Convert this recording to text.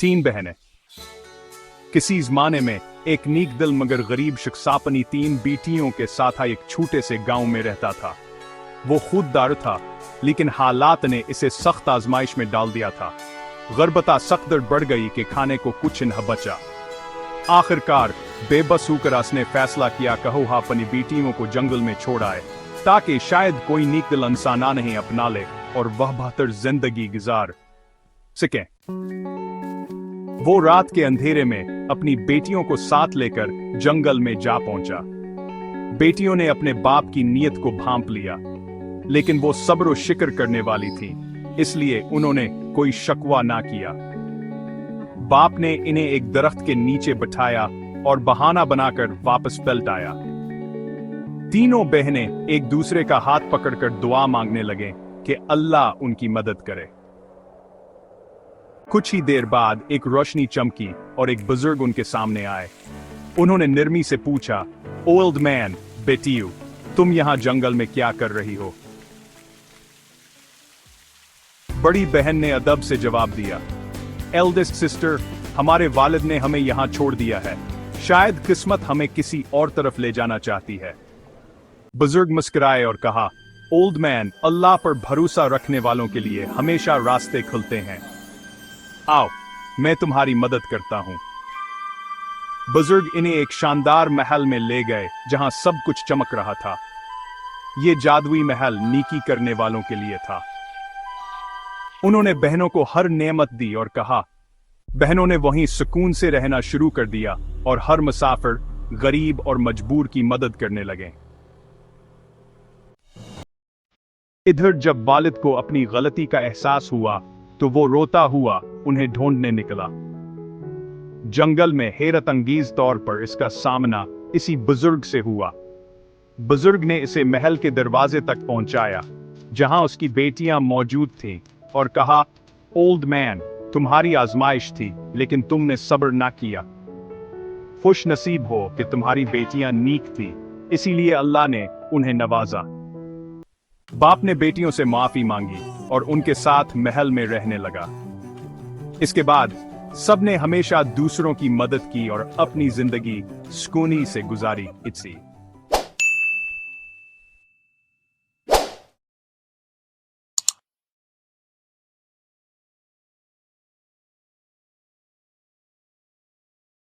तीन बहनें। किसी जमाने में एक नेक दिल मगर गरीब शख्स अपनी तीन बेटियों के साथ एक छोटे से गांव में रहता था। वो खुददार था, लेकिन हालात ने इसे सख्त आजमाइश में डाल दिया था। गरबता सख्त बढ़ गई कि खाने को कुछ न बचा। आखिरकार बेबस होकर उसने फैसला किया कहो अपनी बेटियों को जंगल में छोड़ आए, ताकि शायद कोई नेक दिल इंसान नहीं अपना ले और वह बेहतर जिंदगी गुजार सके। वो रात के अंधेरे में अपनी बेटियों को साथ लेकर जंगल में जा पहुंचा। बेटियों ने अपने बाप की नीयत को भांप लिया, लेकिन वो सब्र और शिक्र करने वाली थी, इसलिए उन्होंने कोई शकवा ना किया। बाप ने इन्हें एक दरख्त के नीचे बिठाया और बहाना बनाकर वापस पलट आया। तीनों बहनें एक दूसरे का हाथ पकड़कर दुआ मांगने लगे कि अल्लाह उनकी मदद करे। कुछ ही देर बाद एक रोशनी चमकी और एक बुजुर्ग उनके सामने आए। उन्होंने नरमी से पूछा, ओल्ड मैन, बेटियों, तुम यहां जंगल में क्या कर रही हो? बड़ी बहन ने अदब से जवाब दिया, एल्डेस्ट सिस्टर, हमारे वालिद ने हमें यहां छोड़ दिया है। शायद किस्मत हमें किसी और तरफ ले जाना चाहती है। बुजुर्ग मुस्कुराए और कहा, ओल्ड मैन, अल्लाह पर भरोसा रखने वालों के लिए हमेशा रास्ते खुलते हैं। आओ, मैं तुम्हारी मदद करता हूं। बुजुर्ग इन्हें एक शानदार महल में ले गए जहां सब कुछ चमक रहा था। यह जादुई महल नेकी करने वालों के लिए था। उन्होंने बहनों को हर नेमत दी और कहा। बहनों ने वहीं सुकून से रहना शुरू कर दिया और हर मुसाफिर, गरीब और मजबूर की मदद करने लगे। इधर जब वालिद को अपनी गलती का एहसास हुआ तो वो रोता हुआ उन्हें ढूंढने निकला। जंगल में हैरत अंगेज तौर पर इसका सामना इसी बुजुर्ग से हुआ। बुजुर्ग ने इसे महल के दरवाजे तक पहुंचाया, जहां उसकी बेटियां मौजूद थीं, और कहा, ओल्ड मैन, तुम्हारी आजमाइश थी, लेकिन तुमने सब्र ना किया। खुश नसीब हो कि तुम्हारी बेटियां नेक थी, इसीलिए अल्लाह ने उन्हें नवाजा। बाप ने बेटियों से माफी मांगी और उनके साथ महल में रहने लगा। इसके बाद सबने हमेशा दूसरों की मदद की और अपनी जिंदगी सुकूनी से गुजारी।